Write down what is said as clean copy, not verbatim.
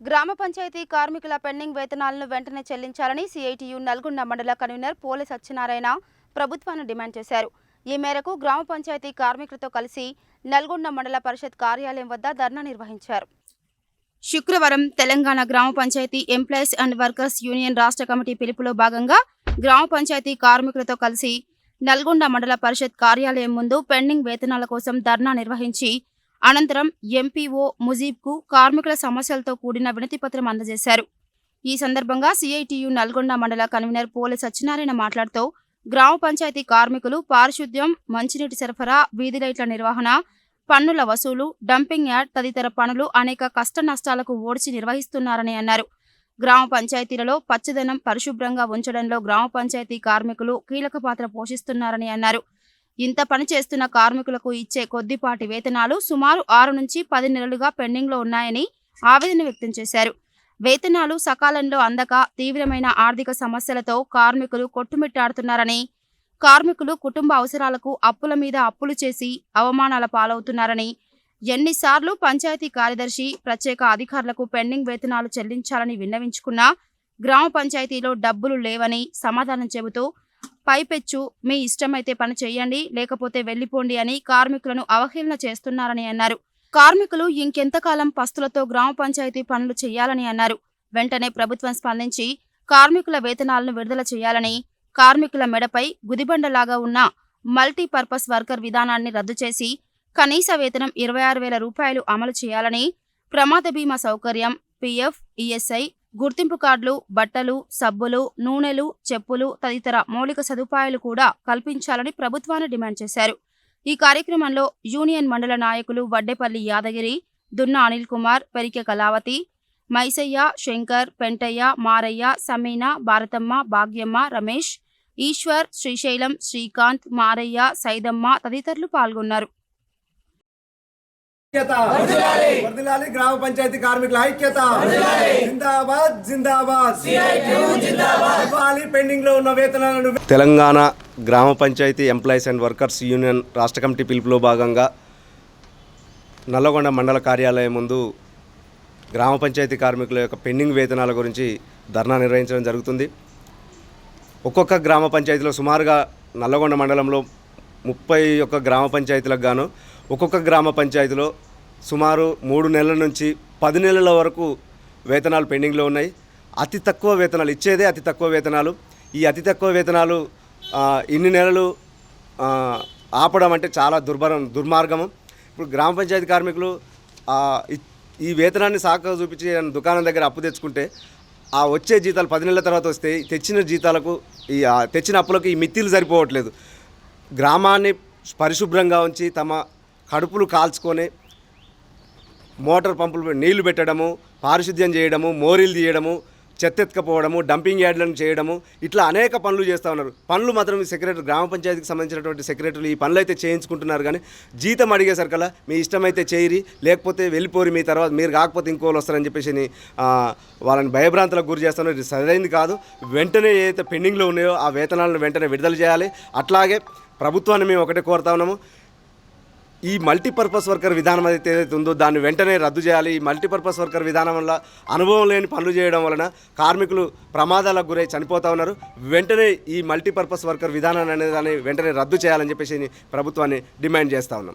గ్రామ పంచాయతీ కార్మికుల పెండింగ్ వేతనాలను వెంటనే చెల్లించాలని సిఐటియు నల్గొండ మండల కన్వీనర్ పోలె సత్యనారాయణ ప్రభుత్వాన్ని డిమాండ్ చేశారు. ఈ మేరకు గ్రామ పంచాయతీ కార్మికులతో కలిసి నల్గొండ మండల పరిషత్ కార్యాలయం వద్ద ధర్నా నిర్వహించారు. శుక్రవారం Telangana Grama Panchayati employees and workers union రాష్ట్ర కమిటీ పిలుపులో భాగంగా గ్రామ పంచాయతీ కార్మికులతో కలిసి నల్గొండ మండల పరిషత్ కార్యాలయం ముందు పెండింగ్ వేతనాల కోసం ధర్నా నిర్వహించి అనంతరం ఎంపీఓ ముజీబ్కు కార్మికుల సమస్యలతో కూడిన వినతిపత్రం అందజేశారు. ఈ సందర్భంగా సిఐటియు నల్గొండ మండల కన్వీనర్ పోలె సత్యనారాయణ మాట్లాడుతూ గ్రామ పంచాయతీ కార్మికులు పారిశుద్ధ్యం, మంచినీటి సరఫరా, వీధి లైట్ల నిర్వహణ, పన్నుల వసూలు, డంపింగ్ యార్డ్ తదితర పనులు అనేక కష్ట నష్టాలకు ఓడ్చి నిర్వహిస్తున్నారని అన్నారు. గ్రామ పంచాయతీలలో పచ్చదనం, పరిశుభ్రంగా ఉంచడంలో గ్రామ పంచాయతీ కార్మికులు కీలక పాత్ర పోషిస్తున్నారని అన్నారు. ఇంత పని చేస్తున్న కార్మికులకు ఇచ్చే కొద్దిపాటి వేతనాలు సుమారు 6 నుంచి 10 నెలలుగా పెండింగ్లో ఉన్నాయని ఆవేదన వ్యక్తం చేశారు. వేతనాలు సకాలంలో అందక తీవ్రమైన ఆర్థిక సమస్యలతో కార్మికులు కొట్టుమిట్టాడుతున్నారని, కార్మికులు కుటుంబ అవసరాలకు అప్పుల మీద అప్పులు చేసి అవమానాల పాలవుతున్నారని, ఎన్నిసార్లు పంచాయతీ కార్యదర్శి, ప్రత్యేక అధికారులకు పెండింగ్ వేతనాలు చెల్లించాలని విన్నవించుకున్నా గ్రామ పంచాయతీలో డబ్బులు లేవని సమాధానం చెబుతూ పైపెచ్చు మీ ఇష్టమైతే పని చేయండి, లేకపోతే వెళ్లిపోండి అని కార్మికులను అవహేళన చేస్తున్నారని అన్నారు. కార్మికులు ఇంకెంతకాలం పస్తులతో గ్రామ పంచాయతీ పనులు చేయాలని అన్నారు. వెంటనే ప్రభుత్వం స్పందించి కార్మికుల వేతనాలను విడుదల చేయాలని, కార్మికుల మెడపై గుదిబండలాగా ఉన్న మల్టీపర్పస్ వర్కర్ విధానాన్ని రద్దు చేసి కనీస వేతనం 26,000 రూపాయలు అమలు చేయాలని, ప్రమాద బీమా సౌకర్యం, పిఎఫ్, ఈఎస్ఐ, గుర్తింపు కార్డులు, బట్టలు, సబ్బులు, నూనెలు, చెప్పులు తదితర మౌలిక సదుపాయాలు కూడా కల్పించాలని ప్రభుత్వాన్ని డిమాండ్ చేశారు. ఈ కార్యక్రమంలో యూనియన్ మండల నాయకులు వడ్డేపల్లి యాదగిరి, దున్న అనిల్ కుమార్, పెరికె కళావతి, మైసయ్య, శంకర్, పెంటయ్య, మారయ్య, సమీనా, భారతమ్మ, భాగ్యమ్మ, రమేష్, ఈశ్వర్, శ్రీశైలం, శ్రీకాంత్, మారయ్య, సైదమ్మ తదితరులు పాల్గొన్నారు. గ్రామ పంచాయతీ కార్మికుల ఐక్యత జిందాబాద్ జిందాబాద్. పెండింగ్ లో ఉన్న వేతనాలను Telangana Grama Panchayati employees and workers union రాష్ట్ర కమిటీ పిలుపులో భాగంగా నల్లగొండ మండల కార్యాలయం ముందు గ్రామ పంచాయతీ కార్మికుల యొక్క పెండింగ్ వేతనాల గురించి ధర్నా నిర్వహించడం జరుగుతుంది. ఒక్కొక్క గ్రామ పంచాయతీలో సుమారుగా నల్లగొండ మండలంలో 31 గ్రామ పంచాయతీలకు గాను ఒక్కొక్క గ్రామ పంచాయతీలో సుమారు 3 నెలల నుంచి 10 నెలల వరకు వేతనాలు పెండింగ్లో ఉన్నాయి. అతి తక్కువ వేతనాలు ఇచ్చేదే అతి తక్కువ వేతనాలు. ఈ అతి తక్కువ వేతనాలు ఇన్ని నెలలు ఆపడం అంటే చాలా దుర్మార్గము. ఇప్పుడు గ్రామ పంచాయతీ కార్మికులు ఈ వేతనాన్ని సాకుగా చూపించి దుకాణం దగ్గర అప్పు తెచ్చుకుంటే ఆ వచ్చే జీతాలు 10 నెలల తర్వాత వస్తే తెచ్చిన జీతాలకు తెచ్చిన అప్పులకు ఈ మిత్తిలు సరిపోవట్లేదు. గ్రామాన్ని పరిశుభ్రంగా ఉంచి తమ కడుపులు కాల్చుకొని మోటార్ పంపులు నీళ్లు పెట్టడము, పారిశుద్ధ్యం చేయడము, మోరీలు తీయడము, చెత్తెత్తుకపోవడము, డంపింగ్ యార్డులను చేయడము, ఇట్లా అనేక పనులు చేస్తూ ఉన్నారు. పనులు మాత్రం ఈ సెక్రటరీ, గ్రామ పంచాయతీకి సంబంధించినటువంటి సెక్రటరీలు ఈ పనులు అయితే చేయించుకుంటున్నారు. కానీ జీతం అడిగేసరికల్లా మీ ఇష్టమైతే చేయరి, లేకపోతే వెళ్ళిపోరి, మీ తర్వాత మీరు కాకపోతే ఇంకోళ్ళు వస్తారని చెప్పేసి వాళ్ళని భయభ్రాంతులకు గురి చేస్తున్నారు. ఇది సరైనది కాదు. వెంటనే ఏదైతే పెండింగ్లో ఉన్నాయో ఆ వేతనాలను వెంటనే విడుదల చేయాలి. అట్లాగే ప్రభుత్వాన్ని మేము ఒకటే కోరుతా ఉన్నాము, ఈ మల్టీపర్పస్ వర్కర్ విధానం అయితే ఏదైతే ఉందో దాన్ని వెంటనే రద్దు చేయాలి. ఈ మల్టీపర్పస్ వర్కర్ విధానం వల్ల అనుభవం లేని పనులు చేయడం వలన కార్మికులు ప్రమాదాలకు గురై చనిపోతూ ఉన్నారు. వెంటనే ఈ మల్టీపర్పస్ వర్కర్ విధానాన్ని అనేది వెంటనే రద్దు చేయాలని చెప్పేసి ప్రభుత్వాన్ని డిమాండ్ చేస్తూ ఉన్నాం.